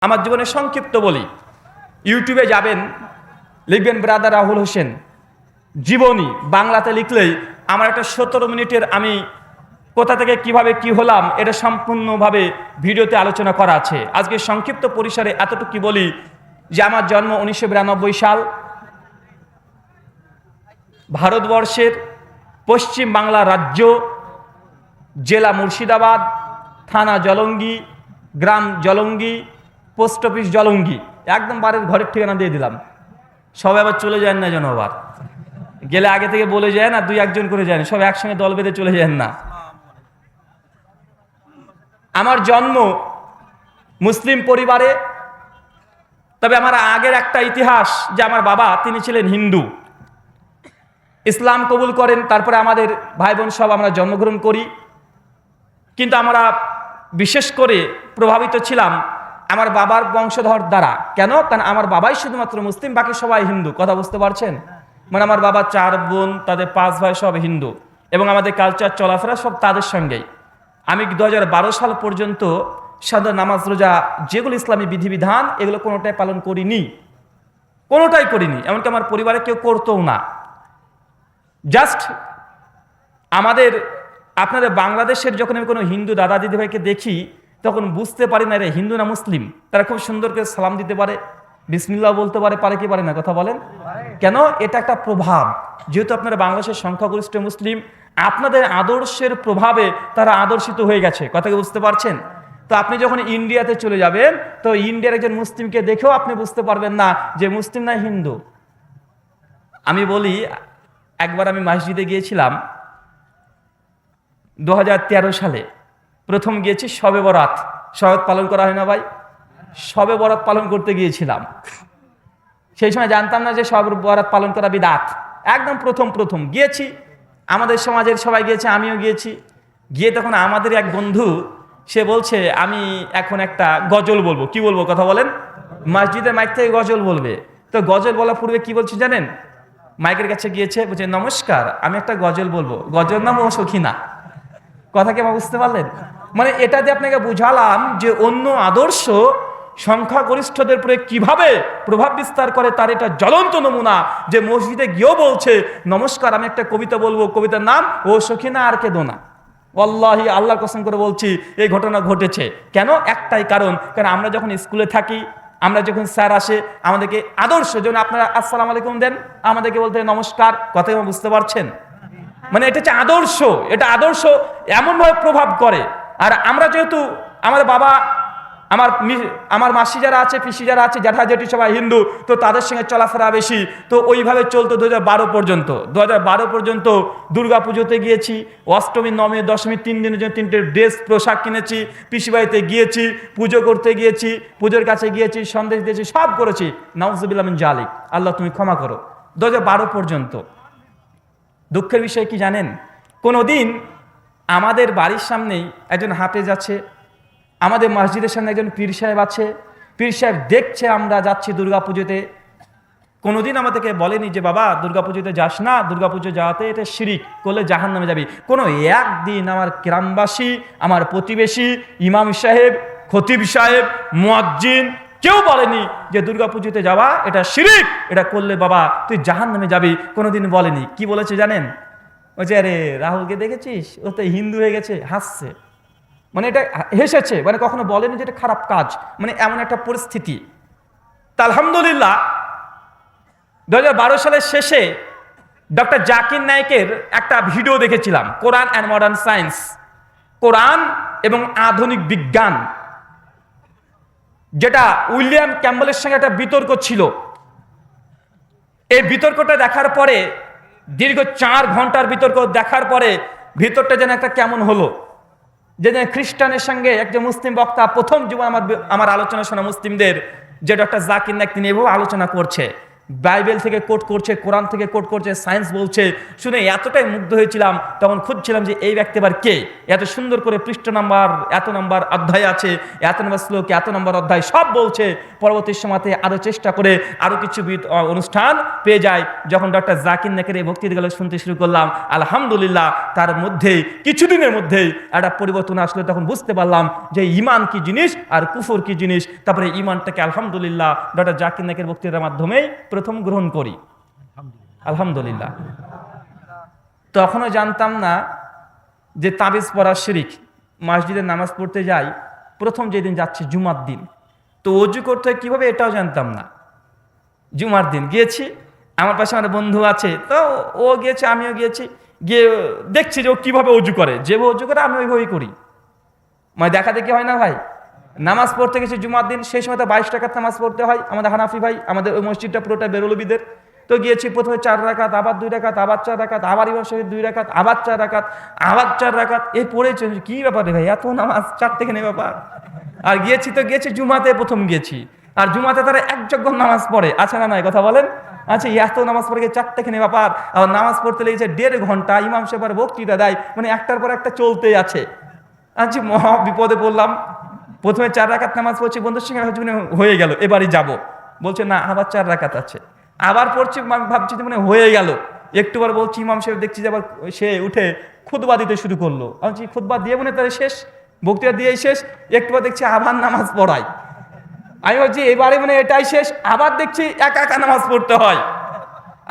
আমার জীবনে সংক্ষিপ্ত বলি, ইউটিউবে যাবেন, লিখবেন ব্রাদার রাহুল হোসেন জীবনী, বাংলাতে লিখলেই আমার একটা 17 মিনিটের আমি কোথা থেকে কিভাবে কি হলাম এটা সম্পূর্ণভাবে ভিডিওতে আলোচনা করা আছে। আজকে সংক্ষিপ্ত পরিসরে এতটুকু বলি যে আমার জন্ম 1992 সাল, ভারতবর্ষের পশ্চিম বাংলা রাজ্য, জেলা মুর্শিদাবাদ, থানা জলঙ্গি, গ্রাম জলঙ্গি, পোস্ট অফিস জলঙ্গি। একদম বাড়ির ঘরের ঠিকানা দিয়ে দিলাম। সবাই আবার চলে যান না যেন, আবার গেলে আগে থেকে বলে যায় না, 2-1 করে যান, সব একসঙ্গে দল বেঁধে চলে যান না। আমার জন্ম মুসলিম পরিবারে, তবে আমার আগের একটা ইতিহাস যে আমার বাবা তিনি ছিলেন হিন্দু, ইসলাম কবুল করেন, তারপরে আমাদের ভাই বোন সব আমরা জন্মগ্রহণ করি। কিন্তু আমরা বিশেষ করে প্রভাবিত ছিলাম আমার বাবার বংশধর দ্বারা। কেন? কারণ আমার বাবাই শুধুমাত্র মুসলিম, বাকি সবাই হিন্দু। কথা বুঝতে পারছেন? মানে আমার বাবা 4 বোন, তাদের 5 ভাই সব হিন্দু, এবং আমাদের কালচার চলাফেরা সব তাদের সঙ্গেই। আমি 2012 সাল পর্যন্ত সাদা নামাজ রোজা যেগুলো ইসলামী বিধিবিধান এগুলো কোনোটাই পালন করিনি, কোনোটাই করিনি, এমনকি আমার পরিবারে কেউ করতেও না। জাস্ট আমাদের আপনাদের বাংলাদেশের যখন আমি কোনো হিন্দু দাদা দিদিভাইকে দেখি তখন বুঝতে পারি না এরা হিন্দু না মুসলিম। তারা খুব সুন্দর করে সালাম দিতে পারে, বিসমিল্লাহ বলতে পারে, পারে কি পারে না? কথা বলেন কেন? এটা একটা প্রভাব। যেহেতু আপনারা বাংলাদেশের সংখ্যাগরিষ্ঠ মুসলিম, আপনাদের আদর্শের প্রভাবে তারা আদর্শিত হয়ে গেছে। কথা কি বুঝতে পারছেন? তো আপনি যখন ইন্ডিয়াতে চলে যাবেন তো ইন্ডিয়ার একজন মুসলিমকে দেখেও আপনি বুঝতে পারবেন না যে মুসলিম না হিন্দু। আমি বলি, একবার আমি মসজিদে গিয়েছিলাম 2013 সালে, প্রথম গিয়েছি শবে বরাত। শরৎ পালন করা হয় না ভাই? শবে বরাত পালন করতে গিয়েছিলাম। সেই সময় জানতাম না যে শবে বরাত পালন করা বিদআত। একদম প্রথম গিয়েছি, আমাদের সমাজের সবাই গিয়েছে, আমিও গিয়েছি। গিয়ে তখন আমাদের এক বন্ধু সে বলছে আমি এখন একটা গজল বলবো। কি বলবো? কথা বলেন। মসজিদের মাইক থেকে গজল বলবে। তো গজল বলার পূর্বে কি বলছি জানেন? মাইকের কাছে গিয়েছে, বলছে নমস্কার, আমি একটা গজল বলবো। গজল নাম ও সখিনা। কথা কি বুঝতে পারলেন? মানে এটা দিয়ে আপনাকে বুঝালাম যে অন্য আদর্শ সংখ্যাগরিষ্ঠদের উপরে কিভাবে প্রভাব বিস্তার করে তার এটা জ্বলন্ত নমুনা। যে মসজিদে গিয়েও বলছে নমস্কার, আমি একটা কবিতা বলবো, কবিতার নাম ও সখিনা আর কেঁদো না। ওয়াল্লাহি, আল্লাহর কসম করে বলছি এই ঘটনা ঘটেছে। কেন? একটাই কারণ আমরা যখন স্কুলে থাকি, আমরা যখন স্যার আসে আমাদেরকে আদর্শ, যেমন আপনারা আসসালামু আলাইকুম দেন, আমাদেরকে বলতে নমস্কার। কথা বুঝতে পারছেন? মানে এটা হচ্ছে আদর্শ। এটা আদর্শ এমনভাবে প্রভাব করে। আর আমরা যেহেতু আমার বাবা, আমার মাসি যারা আছে, পিসি যারা আছে, জ্যাঠা জেঠি সবাই হিন্দু, তো তাদের সঙ্গে চলাফেরা বেশি। তো ওইভাবে চলতো 2012 পর্যন্ত। 2012 পর্যন্ত দুর্গা পুজোতে গিয়েছি, অষ্টমী, নবমী, দশমী 3 দিনের জন্য 3টে ড্রেস পোশাক কিনেছি, পিসি বাড়িতে গিয়েছি, পুজো করতে গিয়েছি, পুজোর কাছে গিয়েছি, সন্দেশ দিয়েছি, সব করেছি। নাউজুবিল্লাহ মিন জালিক, আল্লাহ তুমি ক্ষমা করো। 2012 পর্যন্ত। দুঃখের বিষয় কি জানেন? কোনোদিন আমাদের বাড়ির সামনেই একজন হাফেজ আছে, আমাদের মসজিদের সামনে একজন পীর সাহেব আছে। পীর সাহেব দেখছে আমরা যাচ্ছি দুর্গাপুজোতে, কোনোদিন আমাদেরকে বলেনি যে বাবা দুর্গাপুজোতে যাস না, দুর্গাপুজো যাওয়াতে এটা শিরিক, করলে জাহান্নামে যাবি। কোনো একদিন আমার গ্রামবাসী, আমার প্রতিবেশী, ইমাম সাহেব, খতিব সাহেব, মুয়াজ্জিন কেউ বলেনি যে দুর্গাপুজোতে যাওয়া এটা শিরিক, এটা করলে বাবা তুই জাহান্নামে যাবি, কোনোদিন বলেনি। কি বলেছে জানেন? ওই যে আরে রাহুলকে দেখেছিস, ও তো হিন্দু হয়ে গেছে, হাসছে। মানে এটা হেসেছে, মানে কখনো বলেনি যে এটা খারাপ কাজ। মানে এমন একটা পরিস্থিতি। তা আলহামদুলিল্লাহ 2012 সালের শেষে ডক্টর জাকির নায়েকের একটা ভিডিও দেখেছিলাম, কোরআন অ্যান্ড মডার্ন সায়েন্স, কোরআন এবং আধুনিক বিজ্ঞান, যেটা উইলিয়াম ক্যাম্বেলের সঙ্গে একটা বিতর্ক ছিল। এই বিতর্কটা দেখার পরে, দীর্ঘ 4 ঘন্টার বিতর্ক দেখার পরে ভিতরটা যেন একটা কেমন হলো, যে খ্রিস্টানের সঙ্গে একজন মুসলিম বক্তা, প্রথম জীবন আমার আলোচনা শোনা মুসলিমদের, যে ডক্টর জাকির নায়েক, তিনি এভাবে আলোচনা করছে বাইবেল থেকে কোট করছে, কোরআন থেকে কোট করছে, সায়েন্স বলছে, শুনে এতটাই মুগ্ধ হয়েছিলাম। তখন খুঁজছিলাম যে এই ব্যক্তি আবার কে, এত সুন্দর করে পৃষ্ঠ নাম্বার, এত নাম্বার অধ্যায় আছে, এত নম্বর শ্লোক, এত নম্বর অধ্যায় সব বলছে। পরবর্তী সময়তে আরও চেষ্টা করে আরও কিছু অনুষ্ঠান পেয়ে যায়। যখন ডক্টর জাকির নায়েকের এই বক্তৃতাগুলো শুনতে শুরু করলাম, আলহামদুলিল্লাহ তার মধ্যেই কিছুদিনের মধ্যেই একটা পরিবর্তন আসলে। তখন বুঝতে পারলাম যে ঈমান কি জিনিস আর কুফর কি জিনিস। তারপরে ঈমানটাকে আলহামদুলিল্লাহ ডক্টর জাকির নায়েকের বক্তৃতার মাধ্যমেই প্রথম গ্রহণ করি, আলহামদুলিল্লাহ। তখনও জানতাম না যে তাবিজ পড়া শিরিক। মসজিদে নামাজ পড়তে যাই, প্রথম যেদিন যাচ্ছি জুমার দিন, তো অজু করতে হয় কীভাবে এটাও জানতাম না। জুমার দিন গিয়েছি, আমার পাশে আমার বন্ধু আছে, তো ও গিয়েছে, আমিও গিয়েছি। গিয়ে দেখছি যে ও কীভাবে অজু করে, যেভাবে অজু করে আমি ওইভাবেই করি। মানে দেখা দেখি হয় না ভাই। নামাজ পড়তে গেছি জুমার দিন, সেই সময় তো 22 টাকার নামাজ পড়তে হয়। আমাদের হানাফি ভাই, আমাদের ওই মসজিদটা পুরোটা বেরোলবিদের। তো গিয়েছি, প্রথমে 4 রাকাত, আবার 2 রাকাত, আবার 4 রাকাত, আবার ইমাম সাহেব 2 রাকাত, আবার 4 রাকাত, আবার 4 রাকাত, এই পড়েছে। কি ব্যাপার রে ভাই, এত নামাজ 4 থেকে নেই ব্যাপার। আর গিয়েছি তো গিয়েছি জুমাতে, প্রথম গিয়েছি। আর জুমাতে তারা একযোগ্য নামাজ পড়ে, আছে না নাই কথা বলেন? আচ্ছা, এত নামাজ পড়ে গিয়ে 4 থেকে নেই ব্যাপার। আর নামাজ পড়তে লেগেছে 1.5 ঘন্টা। ইমাম সাহেব আর বক্তৃতা দেয়, মানে একটার পর একটা চলতেই আছে। আচ্ছা, মহা বিপদে পড়লাম। প্রথমে 4 রাকাত নামাজ পড়ছি, বন্ধুর সঙ্গে হয়ে গেল, এবারই যাব। বলছে না, আবার 4 রাকাত আছে। আবার পড়ছি, ভাবছি যে মানে হয়ে গেল। একটু বার বলছি, ইমাম সাহেব দেখছি যে আবার সে উঠে খুতবা দিতে শুরু করলো। আমি খুতবা দিয়ে মনে তাহলে শেষ, বক্তৃতা দিয়েই শেষ। একটু বার দেখছি আবার নামাজ পড়াই। আমি ভাবছি এবারে মানে এটাই শেষ। আবার দেখছি একা একা নামাজ পড়তে হয়।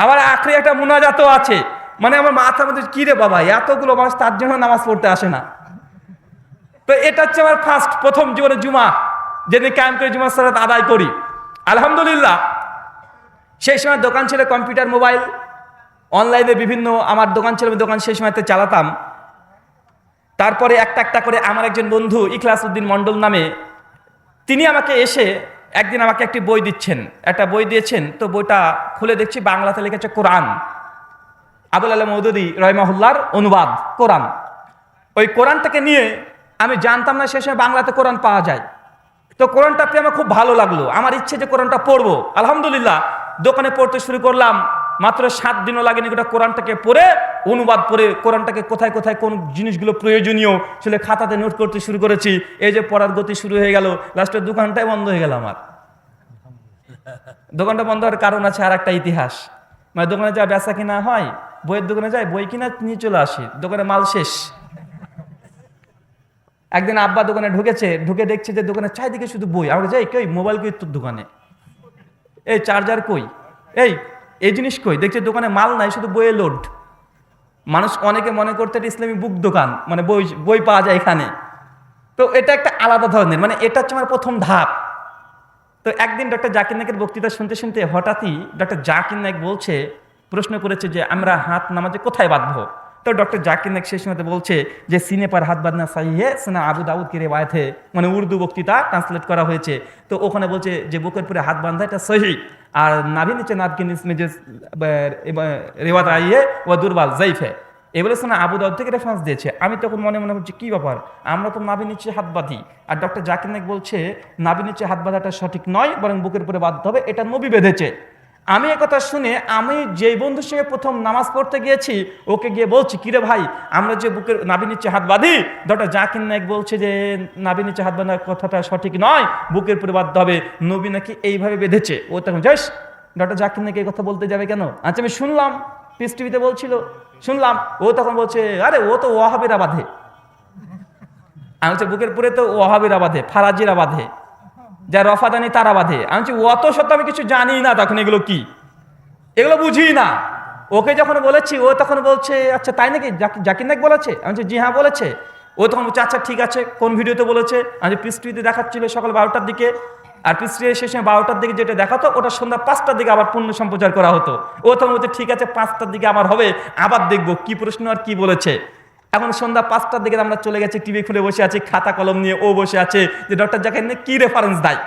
আবার আখরি একটা মুনাজাতও আছে। মানে আমার মাথার মধ্যে কি রে বাবা, এতগুলো মানুষ তার জন্য নামাজ পড়তে আসে না। তো এটা হচ্ছে আমার প্রথম জীবনে জুমা, যেদিন কায়েম করে জুমার সালাত আদায় করি, আলহামদুলিল্লাহ। সেই সময় দোকান ছিল কম্পিউটার, মোবাইল, অনলাইনে বিভিন্ন আমার দোকান ছিল, দোকান সেই সময়তে চালাতাম। তারপরে একটা একটা করে আমার একজন বন্ধু ইখলাস উদ্দিন মণ্ডল নামে, তিনি আমাকে এসে একদিন আমাকে একটি বই দিচ্ছেন, একটা বই দিয়েছেন। তো বইটা খুলে দেখছি বাংলাতে লিখেছে কোরআন, আবুল আলা মওদুদী রহিমাহুল্লাহর অনুবাদ কোরআন। ওই কোরআনটাকে নিয়ে আমি জানতাম না সে সময় বাংলাতে কোরআন পাওয়া যায়। তো কোরআনটা পেয়ে আমার খুব ভালো লাগলো, আমার ইচ্ছে যে কোরআনটা পড়বো। আলহামদুলিল্লাহ দোকানে পড়তে শুরু করলাম। মাত্র 7 দিনও লাগেনি গোটা কোরআনটাকে পড়ে, অনুবাদ পড়ে, কোরআনটাকে কোথায় কোথায় কোন জিনিসগুলো প্রয়োজনীয় সেটা খাতাতে নোট করতে শুরু করেছি। এই যে পড়ার গতি শুরু হয়ে গেল, লাস্টের দোকানটাই বন্ধ হয়ে গেল আমার। দোকানটা বন্ধ হওয়ার কারণ আছে আর একটা ইতিহাস। মানে দোকানে যা বেচা কিনা হয়, বইয়ের দোকানে যাই, বই কিনা নিয়ে চলে আসি, দোকানে মাল শেষ। একদিন আব্বা দোকানে ঢুকেছে, ঢুকে দেখছে যে দোকানের চারিদিকে শুধু বই। আমাকে যাই কই মোবাইল কই তোর দোকানে, এই চার্জার কই, এই জিনিস কই। দেখছে দোকানে মাল নাই, শুধু বইয়ের লোড। মানুষ অনেকে মনে করতে এটা ইসলামী বুক দোকান, মানে বই বই পাওয়া যায় এখানে। তো এটা একটা আলাদা ধরনের, মানে এটা হচ্ছে আমার প্রথম ধাপ। তো একদিন ডক্টর জাকির নায়েকের বক্তৃতা শুনতে শুনতে হঠাৎই ডক্টর জাকির নায়েক বলছে, প্রশ্ন করেছে যে আমরা হাত নামাজে কোথায় বাঁধবো। তো ডক্টর জাকির নায়েক সেই সময় বলছে যে সিনে পার হাত বাঁধনা সহি হে, সুনা আবু দাউদ কি রিওয়ায়াত হে, মানে উর্দু বক্তৃতা ট্রান্সলেট করা হয়েছে। তো ওখানে বলছে যে বুকের পরে হাত বাঁধা এটা সহি, আর নাভি নিচে নাভকে নিচে যে রিওয়ায়াত আই হে ও দুর্বল জাইফ হে, এবারে শোনা আবু দাউদ থেকে রেফারেন্স দিয়েছে। আমি তখন মনে মনে হচ্ছে কি ব্যাপার, আমরা তো নাভি নিচে হাত বাঁধি, আর ডক্টর জাকির নায়েক বলছে নাভি নিচে হাত বাঁধাটা সঠিক নয়, বরং বুকের উপরে বাঁধতে হবে, এটা নবী বেঁধেছে। আমি একথা শুনে আমি যেই বন্ধুর সঙ্গে প্রথম নামাজ পড়তে গিয়েছি ওকে গিয়ে বলছি, কিরে ভাই আমরা যে বুকের নাভি নিচে হাত বাঁধি, ডক্টর জাকির নায়েক বলছে যে নাভি নিচে হাত বাঁধার কথাটা সঠিক নয়, বুকের উপরে বাঁধতে হবে, নবী নাকি এইভাবে বেঁধেছে। ও তখন যাস ডক্টর জাকির নায়েক এই কথা বলতে যাবে কেন? আচ্ছা আমি শুনলাম, পিস টিভিতে বলছিল, শুনলাম। ও তখন বলছে আরে ও তো ওয়াহাবিরা বাঁধে। আমি হচ্ছে বুকের পরে তো ওয়াহাবিরা বাঁধে, ফারাজিরা বাঁধে, যা রফাদানি তারা বাঁধে। আমি বলছি অত সত্য আমি কিছু জানি না, তখন এগুলো কি, এগুলো বুঝি না। ওকে যখন বলেছি ও তখন বলছে আচ্ছা তাই নাকি, জাকির নায়েক বলেছে? আমি বলছি জি হ্যাঁ বলেছে। ও তখন বলছে আচ্ছা ঠিক আছে, কোন ভিডিওতে বলেছে? আমি পিস টিভিতে দেখাচ্ছিল সকাল 12টার দিকে, আর পিস টিভি শেষে 12টার দিকে যেটা দেখাতো ওটা সন্ধ্যা 5টার দিকে আবার পূর্ণ সম্প্রচার করা হতো। ও তখন বলছে ঠিক আছে 5টার দিকে আবার হবে, আবার দেখবো কি প্রশ্ন আর কি বলেছে। এখন সন্ধ্যা 5টার দিকে আমরা চলে গেছি, টিভি খুলে বসে আছি, খাতা কলম নিয়ে ও বসে আছে যে ডক্টর জাকির নায়েক কি রেফারেন্স দেয়।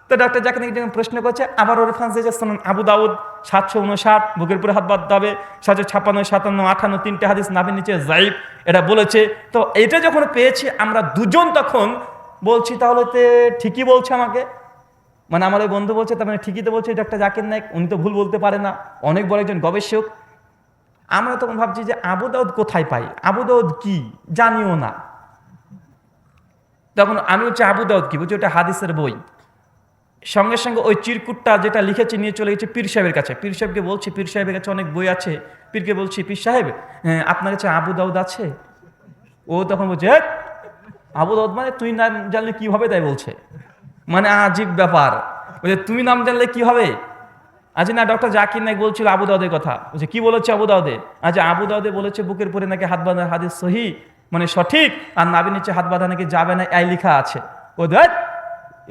তো ডক্টর জাকির নায়েক যখন প্রশ্ন করছে আবার ও রেফারেন্স দিয়েছে সুনান আবু দাউদ 759 বুকের উপরে হাত বাঁধতে হবে, 756, 57, 58 তিনটে হাদিস নাভির নিচে যায়েব এটা বলেছে। তো এটা যখন পেয়েছি আমরা দুজন তখন বলছি তাহলে তো ঠিকই বলছে আমাকে, মানে আমার ওই বন্ধু বলছে, তার মানে ঠিকই তো বলছে ডক্টর জাকির নায়েক, উনি তো ভুল বলতে পারে না, অনেক বড় একজন গবেষক। আমরা তখন ভাবছি যে আবু দাউদ কোথায় পাই, আবু দাউদ কি জানিও না। তখন আমি হচ্ছে আবু দাউদ কি বলছি, ওটা হাদিসের বই। সঙ্গে সঙ্গে ওই চিরকুটটা যেটা লিখেছে নিয়ে চলে গেছে পীর সাহেবের কাছে। পীর সাহেবকে বলছি, পীর সাহেবের কাছে অনেক বই আছে। পীরকে বলছি, পীর সাহেব আপনার কাছে আবু দাউদ আছে? ও তখন বলছে, আবু দাউদ মানে তুই নাম জানলে কি হবে তাই বলছে। মানে আজীব ব্যাপার, বলছে তুমি নাম জানলে কি হবে। আচ্ছা না, ডক্টর জাকির নায়েক বলছিল আবু দাউদের কথা। বলছে কি বলেছে আবু দাউদে? আচ্ছা আবু দাউদে বলেছে বুকের পরে নাকি হাত বাঁধা হাদিস সহি, মানে সঠিক, আর নাবির নিচে হাত বাঁধা নাকি যাবে না, এই লেখা আছে। ও দেখ,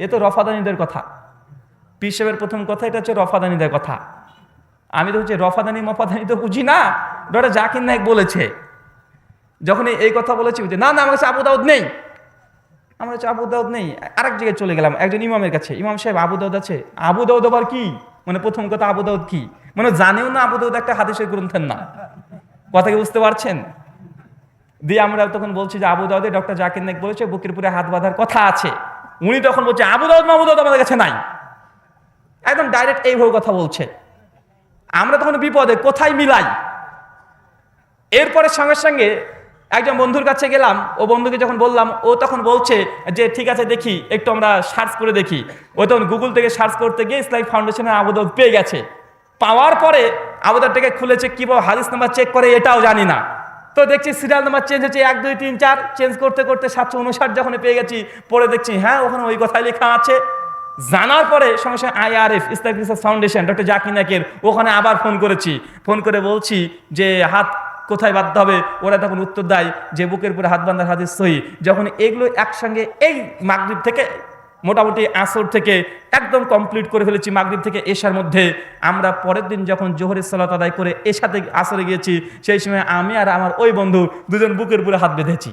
এ তো রফাদানিদের কথা। পীর সাহেবের প্রথম কথা এটা হচ্ছে রফাদানিদের কথা। আমি তো হচ্ছে রফাদানি মফাদানি তো বুঝি না, ডক্টর জাকির নায়েক বলেছে। যখন এই কথা বলেছি, না না আমার কাছে আবু দাউদ নেই, আমার কাছে আবু দাউদ নেই। আরেক জায়গায় চলে গেলাম একজন ইমামের কাছে, ইমাম সাহেব আবু দাউদ আছে? আবু দাউদ আবার কি? মানে প্রথম কথা আবু দাউদ কি, মানে জানেও না আবু দাউদ একটা হাদিসের গ্রন্থের নাম। কথা কি বুঝতে পারছেন? দিয়ে আমরা তখন বলছি যে আবু দাউদে ডক্টর জাকির নায়েক বলেছে বুকের উপরে হাত বাঁধার কথা আছে। উনি তখন বলছে আবু দাউদ আমাদের কাছে নাই, একদম ডাইরেক্ট এইভাবে কথা বলছে। আমরা তখন বিপদে, কোথায় মিলাই। এরপরে সঙ্গে সঙ্গে একজন বন্ধুর কাছে গেলাম, ও বন্ধুকে যখন বললাম, ও তখন বলছে যে ঠিক আছে দেখি, একটু আমরা সার্চ করে দেখি। ও তখন গুগল থেকে সার্চ করতে গিয়ে ইসলামিক ফাউন্ডেশনের আবু দাউদ পেয়ে গেছে। পাওয়ার পরে আবু দাউদটাকে খুলেছে, কীভাবে হাদিস নাম্বার চেক করে এটাও জানি না। তো দেখছি সিরিয়াল নাম্বার চেঞ্জ হচ্ছে 1 2 3 4, চেঞ্জ করতে করতে 759 যখন পেয়ে গেছি, পরে দেখছি হ্যাঁ ওখানে ওই কথাই লেখা আছে। জানার পরে সঙ্গে সঙ্গে IRF Islamic research foundation doctor Zakir নায়েকের ওখানে আবার ফোন করেছি। ফোন করে বলছি যে হাত কোথায় বাঁধতে হবে, ওরা তখন উত্তর দেয় যে বুকের উপরে হাত বাঁধার হাদিস সহি। যখন এগুলো একসঙ্গে এই মাগরিব থেকে মোটামুটি আসর থেকে একদম কমপ্লিট করে ফেলেছি, মাগরিব থেকে এশার মধ্যে, আমরা পরের দিন যখন জোহরের সালাত আদায় করে এশাতে আসরে গিয়েছি, সেই সময় আমি আর আমার ওই বন্ধু দুজন বুকের উপরে হাত বেঁধেছি।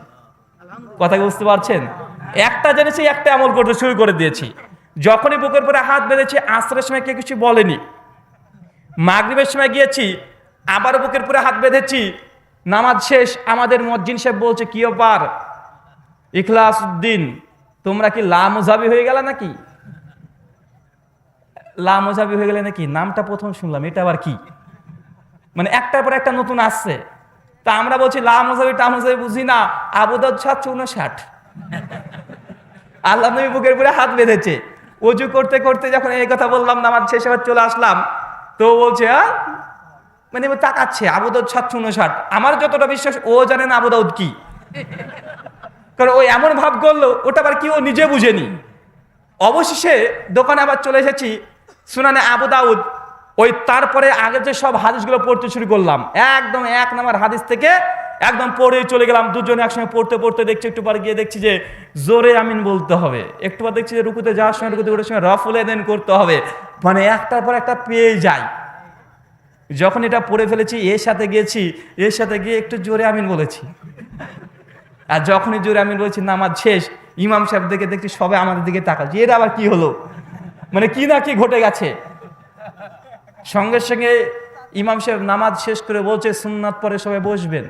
কথা বুঝতে পারছেন? একটা জেনেছি, একটা আমল করতে শুরু করে দিয়েছি। যখনই বুকের উপরে হাত বেঁধেছি, আসরের সময় কেউ কিছু বলেনি। মাগরিবের সময় গিয়েছি, আবার বুকের উপরে হাত বেঁধেছি। নামাজ শেষ, আমাদের মুয়াজ্জিন সাহেব বলছে কি ব্যাপার ইখলাস উদ্দিন, তোমরা কি লামুজাবি হয়ে গেলে নাকি? লামুজাবি হয়ে গেলে নাকি? নামটা প্রথম শুনলাম, এটা আবার কি? মানে একটার পর একটা নতুন আসছে। তা আমরা বলছি লামুজাবি টামুজাবি বুঝি না, আবু দাউদ 759। আল্লাহ নবী বুকের উপরে হাত বেঁধেছে। ওযু করতে করতে যখন এই কথা বললাম, নামাজ শেষে চলে আসলাম, তো বলছে মানে তাকাচ্ছে আবু দাউদ 759। আমার যতটা বিশ্বাস ও জানে না আবু দাউদ কি, কারণ ও এমন ভাব করলো ওটা আবার কি ও নিজে বুঝেনি। অবশেষে দোকানে আবার চলে এসেছি, সুনানে আবু দাউদ, ওই তারপরে আগে যে সব হাদিসগুলো পড়তে শুরু করলাম, একদম 1 নম্বর হাদিস থেকে একদম পড়ে চলে গেলাম। দুজনে একসঙ্গে পড়তে পড়তে দেখছি, একটু পর গিয়ে দেখছি যে জোরে আমিন বলতে হবে, একটু পর দেখছি যে রুকুতে যাওয়ার সময় রুকুতে ওঠার সময় রফুল এদেন করতে হবে, মানে একটার পর একটা পেয়ে যায়। যখন এটা পড়ে ফেলেছি, এর সাথে গিয়েছি, এর সাথে গিয়ে একটু জোরে আমিন বলেছি। আর যখনই জোরে আমিন বলেছি, নামাজ শেষ, ইমাম সাহেব দেখে দেখছি সবাই আমাদের দিকে তাকাচ্ছে, এটা আবার কি হলো, মানে কি না কি ঘটে গেছে। সঙ্গে সঙ্গে ইমাম সাহেব নামাজ শেষ করে বলছে সুন্নাত পরে সবাই বসবেন।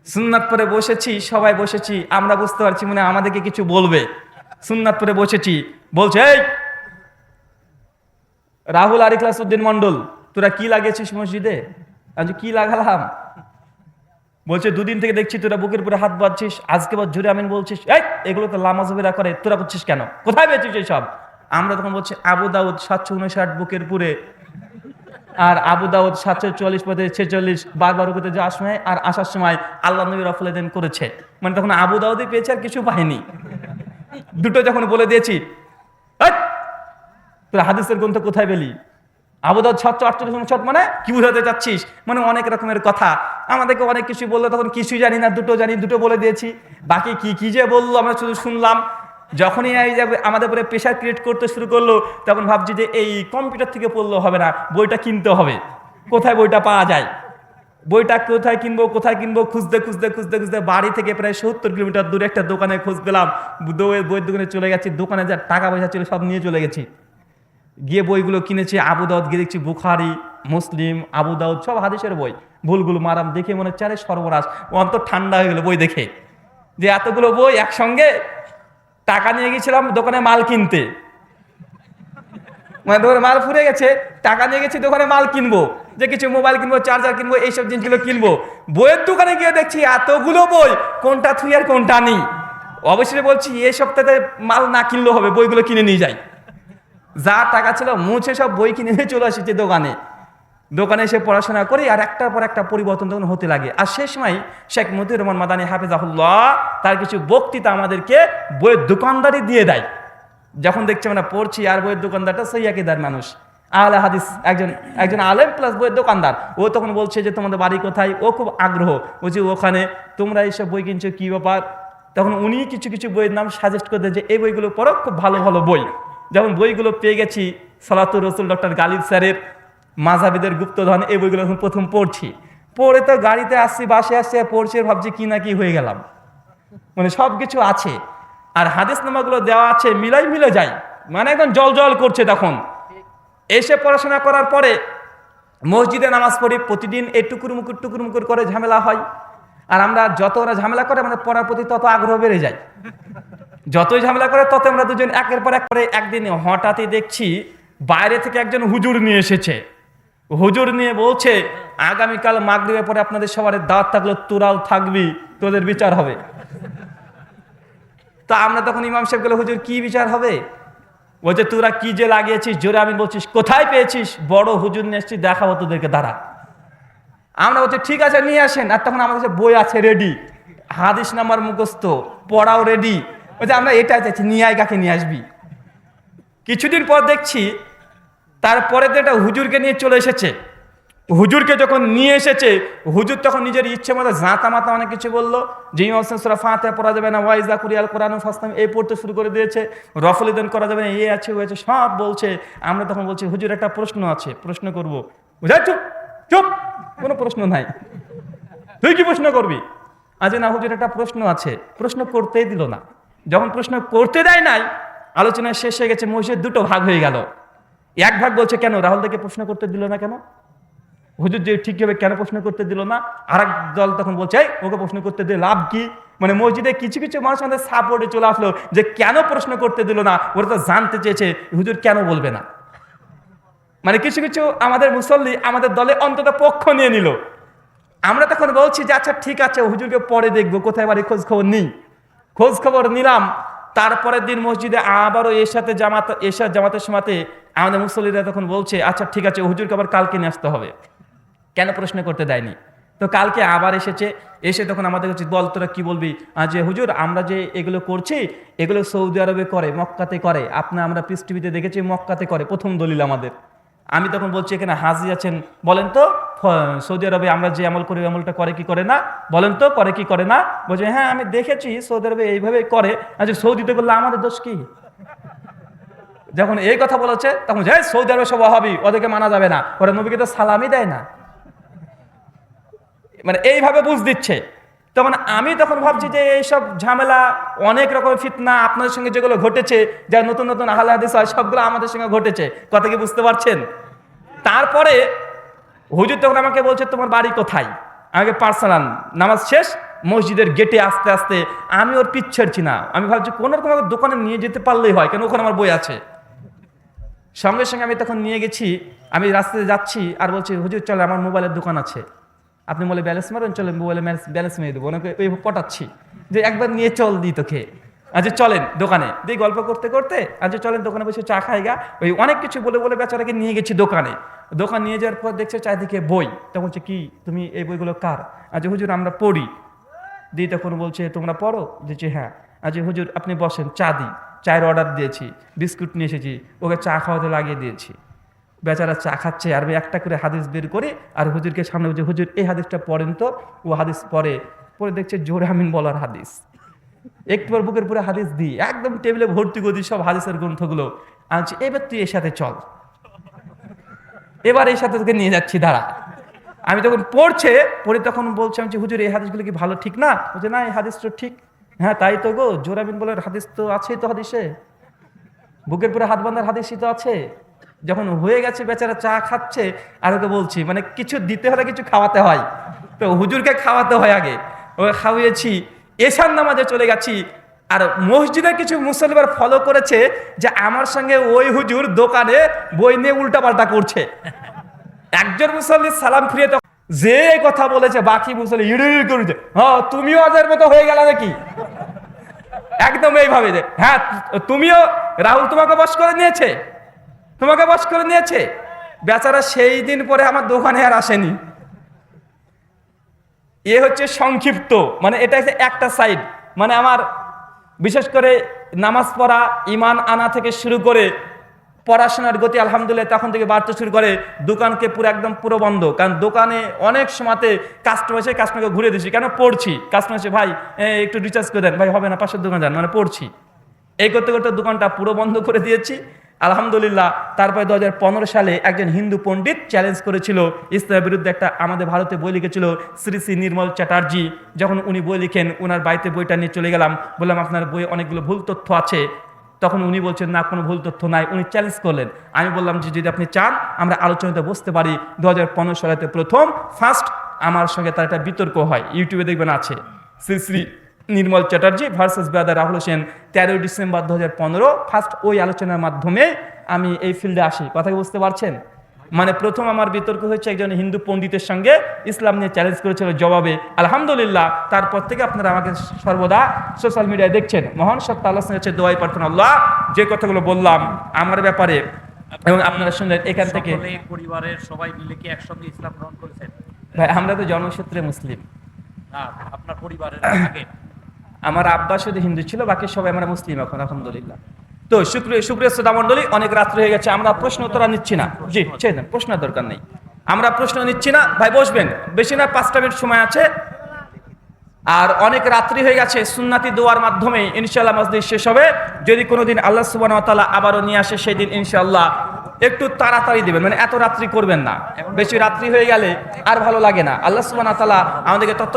সুন্নাত পরে বসেছি, সবাই বসেছি, আমরা বুঝতে পারছি মানে আমাদেরকে কিছু বলবে। সুন্নাত পরে বসেছি, বলছে এই রাহুল আর ইখলাস উদ্দিন মন্ডল, তোরা কি লাগিয়েছিস মসজিদে? আমি কি লাগালাম? বলছে 2 দিন থেকে দেখছি তোরা বুকের উপরে হাত বাঁধছিস, আজকে বার জোরে আমিন বলছিস, এই এগুলো তো লামাজবিরা করে, তোরা করছিস কেন? কোথায় পেয়েছিস এইসব? আমরা তখন বলছি আবু দাউদ 759 বুকের পুরে, আর আবু দাউদ 744 পদে 46 বারবার রুকুতে যাওয়ার সময় আর আসার সময় আল্লাহ নবী রফুল এদেন করেছে। মানে তখন আবু দাউদই পেয়েছে, আর কিছু পায়নি। দুটো যখন বলে দিয়েছি, তোরা হাদিসের গ্রন্থ কোথায় পেলি? আবু দাউদ 748 মানে কি বুঝাতে চাচ্ছিস? মানে অনেক রকমের কথা আমাদেরকে অনেক কিছু বললো, তখন কিছুই জানি না, দুটো জানি, দুটো বলে দিয়েছি। বাকি কি কি যে বললো আমরা শুধু শুনলাম। যখনই আমাদের উপরে প্রেশার ক্রিয়েট করতে শুরু করলো, তখন ভাবছি যে এই কম্পিউটার থেকে পড়লেও হবে না, বইটা কিনতে হবে। কোথায় বইটা পাওয়া যায়? বইটা কোথায় কিনবো খুঁজতে খুঁজতে খুঁজতে খুঁজতে বাড়ি থেকে প্রায় 70 কিলোমিটার দূরে একটা দোকানে খোঁজ পেলাম। বইয়ের দোকানে চলে গেছি, দোকানে যা টাকা পয়সা ছিল সব নিয়ে চলে গেছি। গিয়ে বইগুলো কিনেছি, আবু দাউদ গিয়ে দেখছি বুখারী, মুসলিম, আবু দাউদ সব হাদিসের বই। ভুলগুলো মারাম দেখে মনে হচ্ছে আরে সর্বনাশ, ও অন্তর ঠান্ডা হয়ে গেল বই দেখে, যে এতগুলো বই একসঙ্গে। টাকা নিয়ে গেছিলাম দোকানে মাল কিনতে, মানে দোকানে মাল ফুরে গেছে, টাকা নিয়ে গেছি দোকানে মাল কিনবো, যে কিছু মোবাইল কিনবো, চার্জার কিনবো, এইসব জিনিসগুলো কিনবো। বইয়ের দোকানে গিয়ে দেখছি এতগুলো বই, কোনটা থুই আর কোনটা নেই। অবশ্যই বলছি এই সপ্তাহে মাল না কিনলেও হবে, বইগুলো কিনে নিয়ে যাই। যা টাকা ছিল মুছে সব বই কিনে নিয়ে চলে আসছি দোকানে। দোকানে এসে পড়াশোনা করি, আর একটার পর একটা পরিবর্তন তখন হতে লাগে। আর সেই সময় শেখ মতিউর রহমান মাদানী হাফেজাহুল্লাহ তার কিছু বক্তৃতা আমাদেরকে বইয়ের দোকানদারি দিয়ে দেয়। যখন দেখছি আমরা পড়ছি, আর বইয়ের দোকানদারটা সেই একইদার মানুষ, আহলে হাদিস, একজন আলেম প্লাস বইয়ের দোকানদার। ও তখন বলছে যে তোমাদের বাড়ি কোথায়, ও খুব আগ্রহ, বলছে ওখানে তোমরা এইসব বই কিনছো, কী ব্যাপার। তখন উনি কিছু কিছু বইয়ের নাম সাজেস্ট করে দেন যে এই বইগুলো পড়ো, খুব ভালো ভালো বই। যেমন বইগুলো পেয়ে গেছি সালাতুর রসুল ডক্টর গালিব স্যারের মাযহাবিদের গুপ্তধন, এই বইগুলো এখন প্রথম পড়ছি। পড়ে তো গাড়িতে আসছি, বাসে আসছে, পড়ছে, ভাবছি কি না কি হয়ে গেলাম, মানে সব কিছু আছে। আর হাদিস নামাগুলো দেওয়া আছে, মিলে যায়, মানে একদম জল জল করছে। তখন এসে পড়াশোনা করার পরে মসজিদে নামাজ পড়ি, প্রতিদিন এই টুকুর মুকুর করে ঝামেলা হয়। আর আমরা যত ওরা ঝামেলা করে, আমাদের পড়ার প্রতি তত আগ্রহ বেড়ে যায়। যতই ঝামেলা করে তত আমরা দুজন একের পর এক করে। একদিন হঠাৎই দেখছি বাইরে থেকে একজন হুজুর নিয়ে এসেছে। হুজুর নিয়ে বলছে আগামীকাল মাগরিবের পরে আপনাদের সবার দাওয়াত থাকলো, তোরাও থাকবি, তোদের বিচার হবে। তা আমরা তখন ইমাম সাহেব গেলে, হুজুর কি বিচার হবে? বলছে তোরা কি যে লাগিয়েছিস, জোরে আমিন বলছিস, কোথায় পেয়েছিস? বড় হুজুর নিয়ে এসছিস, দেখাবো তোদেরকে, দাঁড়া। আমরা বলছি ঠিক আছে নিয়ে আসেন। আর তখন আমাদের বই আছে রেডি, হাদিস নাম্বার মুখস্থ, পড়াও রেডি। বলছে আমরা এটাই চাইছি, নিয়ে আয়, কাকে নিয়ে আসবি। কিছুদিন পর দেখছি তারপরে তো একটা হুজুরকে নিয়ে চলে এসেছে। হুজুরকে যখন নিয়ে এসেছে, হুজুর তখন নিজের ইচ্ছে মতো জাঁতা মাতা অনেক কিছু বললো, যে সূরা ফাতিহা পড়া যাবে না, ওয়াইজা কুরিয়াল কোরআন ফাসতাম, এই পড়তে শুরু করে দিয়েছে, রফলিদান করা যাবে না, এই আছে ওই আছে, সব বলছে। আমরা তখন বলছি হুজুর একটা প্রশ্ন আছে, প্রশ্ন করবো। বুঝা, চুপ চুপ, কোনো প্রশ্ন নাই, তুই কি প্রশ্ন করবি? আজ না হুজুর একটা প্রশ্ন আছে, প্রশ্ন করতেই দিল না। যখন প্রশ্ন করতে দেয় নাই, আলোচনা শেষ হয়ে গেছে, মসজিদ দুটো ভাগ হয়ে গেল। এক ভাগ বলছে কেন রাহুল থেকে প্রশ্ন করতে দিল না, কেন হুজুর যে ঠিক হবে, কেন প্রশ্ন করতে দিল না? আর এক দল তখন বলছে এই ওকে প্রশ্ন করতে দিয়ে লাভ কি? মানে মসজিদে কিছু কিছু মানুষ আমাদের সাপোর্টে চলে আসলো যে কেন প্রশ্ন করতে দিল না, ওরা তো জানতে চেয়েছে হুজুর কেন বলবে না। মানে কিছু কিছু আমাদের মুসল্লি আমাদের দলে অন্তত পক্ষ নিয়ে নিল। আমরা তখন বলছি যে আচ্ছা ঠিক আছে, হুজুরকে পরে দেখবো, কোথায় বাড়ি খোঁজ খবর নিই। খোঁজ খবর নিলাম। তারপরের দিন মসজিদে আবারও এশার জামাতের সময়তে আমাদের মুসল্লিরা তখন বলছে আচ্ছা ঠিক আছে, হুজুরকে আবার কালকে নিয়ে আসতে হবে, কেন প্রশ্ন করতে দেয়নি। তো কালকে আবার এসেছে, এসে তখন আমাদের কাছে বল তোরা কি বলবি, যে হুজুর আমরা যে এগুলো করছি, এগুলো সৌদি আরবে করে, মক্কাতে করে, আমরা পিস টিভিতে দেখেছি মক্কাতে করে, প্রথম দলিল আমাদের। আমি তখন বলছি এখানে হাজি আছেন, বলেন তো সৌদি আরবে আমরা যে আমল করি আমলটা করে কি করে না, বলেন তো করে কি করে না। বলছে হ্যাঁ আমি দেখেছি সৌদি আরবে এইভাবে করে, আচ্ছা সৌদিতে করলে আমাদের দোষ কি? যখন এই কথা বলেছে তখন যে সৌদি আরবে সব ওয়াহাবি, ওদেরকে মানা যাবে না, ওরা নবীকে তো সালামই দেয় না, মানে এইভাবে বুঝ দিচ্ছে। তখন আমি তখন ভাবছি যে এইসব ঝামেলা, অনেক রকমের ফিতনা আপনাদের সঙ্গে যেগুলো ঘটেছে, যা নতুন নতুন আহলে হাদিস হয়, সবগুলো আমাদের সঙ্গে ঘটেছে, কথা কি বুঝতে পারছেন? তারপরে হুজুর তখন আমাকে বলছে তোমার বাড়ি কোথায়, আমাকে পার্সোনাল নামাজ শেষ মসজিদের গেটে আস্তে আস্তে আমি ওর পিছ ছাড়ছি না, আমি ভাবছি কোনো রকম দোকানে নিয়ে যেতে পারলেই হয়, কেন ওখানে আমার বই আছে। সঙ্গে সঙ্গে আমি তখন নিয়ে গেছি, আমি রাস্তাতে যাচ্ছি আর বলছি হুজুর চলে আমার মোবাইলের দোকান আছে, আপনি বলে ব্যালেন্স মারেন, চলেন মোবাইলে ব্যালেন্স মেরে দেবো, ওনাকে ওই পটাচ্ছি যে একবার নিয়ে চল দিই তোকে, আচ্ছা চলেন দোকানে দিই, গল্প করতে করতে আচ্ছা চলেন দোকানে বসে চা খাই গা, ওই অনেক কিছু বলে বলে বেচারাকে নিয়ে গেছি দোকানে। দোকান নিয়ে যাওয়ার পর দেখছে চারিদিকে বই, তখন বলছে কি তুমি এই বইগুলো কার? আচ্ছা হুজুর আমরা পড়ি। দিই তখন বলছে তোমরা পড়ো? দিচ্ছি হ্যাঁ। আচ্ছা হুজুর আপনি বসেন, চা দিই, চায়ের অর্ডার দিয়েছি, বিস্কুট নিয়ে এসেছি, ওকে চা খাওয়াতে লাগিয়ে দিয়েছি। বেচারা চা খাচ্ছে আর আমি একটা করে হাদিস বের করি আর হুজুরকে সামনে বলছি হুজুর এই হাদিসটা পড়েন তো। ও হাদিস পড়ে দেখছে জোরে আমিন বলার হাদিস, একটুবার বুকের পুরো হাদিস দিই, একদম টেবিলে ভর্তি করে দিই সব হাদিসের গ্রন্থগুলো। আনছি এবার তুই এর সাথে চল, এবার এই সাথে তোকে নিয়ে যাচ্ছি, দাঁড়া। আমি তখন পড়ে তখন বলছি আমি যে হুজুর এই হাদিসগুলো কি ভালো ঠিক না? বলছে না এই হাদিস তো ঠিক। হ্যাঁ তাই তো গো, জোরে আমিন বলার হাদিস তো আছেই তো হাদিসে, বুকের পুরো হাত বাঁধার হাদিসই তো আছে। যখন হয়ে গেছে বেচারা চা খাচ্ছে আর ওকে বলছি মানে কিছু দিতে হলে কিছু খাওয়াতে হয়, তো হুজুরকে খাওয়াতে হয় আগে, ওকে খাওয়িয়েছি। এশার নামাজে চলে গেছি, আর মসজিদে কিছু মুসল্লিবার ফলো করেছে যে আমার সঙ্গে ওই হুজুর দোকানে বই নিয়ে উল্টাপাল্টা করছে। একজন মুসল্লি সালাম ফিরিয়ে তখন যে কথা বলেছে বাকি মুসল্লি ইড়িড় করেছে, হ্যাঁ তুমিও আজের মতো হয়ে গেল নাকি, একদম এইভাবে যে হ্যাঁ তুমিও, রাহুল তোমাকে বশ করে নিয়েছে, তোমাকে বশ করে নিয়েছে। বেচারা সেই দিন পরে আমার দোকানে আর আসেনি। এ হচ্ছে সংক্ষিপ্ত, মানে এটা হচ্ছে একটা সাইড। মানে আমার বিশেষ করে নামাজ পড়া, ইমান আনা থেকে শুরু করে পড়াশোনার গতি আলহামদুলিল্লাহ তখন থেকে বাড়তে শুরু করে। দোকানকে পুরো একদম পুরো বন্ধ, কারণ দোকানে অনেক সময়তে কাস্টমার এসে কাস্টমারকে ঘুরে দিচ্ছি, কেন পড়ছি। কাস্টমার এসে ভাই একটু রিচার্জ করে দেন, ভাই হবে না পাশের দোকান যান, মানে পড়ছি। এই করতে করতে দোকানটা পুরো বন্ধ করে দিয়েছি আলহামদুলিল্লাহ। তারপরে 2015 সালে একজন হিন্দু পণ্ডিত চ্যালেঞ্জ করেছিল ইসলামের বিরুদ্ধে, একটা আমাদের ভারতে বই লিখেছিল শ্রী শ্রী নির্মল চ্যাটার্জি। যখন উনি বই লিখেন, ওনার বাড়িতে বইটা নিয়ে চলে গেলাম, বললাম আপনার বইয়ে অনেকগুলো ভুল তথ্য আছে। তখন উনি বলছেন না কোনো ভুল তথ্য নাই, উনি চ্যালেঞ্জ করলেন। আমি বললাম যে যদি আপনি চান আমরা আলোচনাতে বসতে পারি। 2015 সালেতে ফার্স্ট আমার সঙ্গে তার একটা বিতর্ক হয়, ইউটিউবে দেখবেন আছে, Shri Shri Nirmal Chatterjee versus brother Rahul Hossain. 13 December 2015 first ওই আলোচনার মাধ্যমে আমি এই ফিল্ডে আসি। কথা কি বুঝতে পারছেন? মানে প্রথম আমার বিতর্ক হয়েছে একজন হিন্দু পণ্ডিতের সঙ্গে, ইসলাম নিয়ে চ্যালেঞ্জ করেছিল, জবাবে আলহামদুলিল্লাহ তারপর থেকে আপনারা আমাকে সর্বদা সোশ্যাল মিডিয়ায় দেখছেন। মহান সত্তা আল্লাহর সঙ্গে দোয়াই প্রার্থনা, আল্লাহ যে কথাগুলো বললাম আমার ব্যাপারে এবং আপনারা শুনলেন এখান থেকে। পরিবারের সবাই মিলে কি একসঙ্গে ইসলাম গ্রহণ করেছেন? ভাই আমরা তো জন্মসূত্রে মুসলিম। না, আপনার পরিবারের আগে আমার আব্বা শুধু হিন্দু ছিল, বাকি সবাই আমরা মুসলিম এখন আলহামদুলিল্লাহ। তো সুপ্রিয় শ্রোতা মণ্ডলী, অনেক রাত্রি হয়ে গেছে, আমরা প্রশ্ন উত্তর আর নিচ্ছি না। জি ছেড়ে দেন, প্রশ্নের দরকার নেই, আমরা প্রশ্ন নিচ্ছি না। ভাই বসবেন, বেশি না 5টা মিনিট সময় আছে। আর অনেক রাত্রি হয়ে গেছে, সুন্নাতি দোয়ার মাধ্যমে ইনশাআল্লাহ মজলিস শেষ হবে। যদি কোনোদিন আল্লাহ সুবহানাহু ওয়া তাআলা আবারও নিয়ে আসে সেই দিন ইনশাআল্লাহ একটু তাড়াতাড়ি দিবেন, মানে এত রাত্রি করবেন না, বেশি রাত্রি হয়ে গেলে আর ভালো লাগে না। আল্লাহ সুবহানাহু ওয়া তাআলা আমাদেরকে তত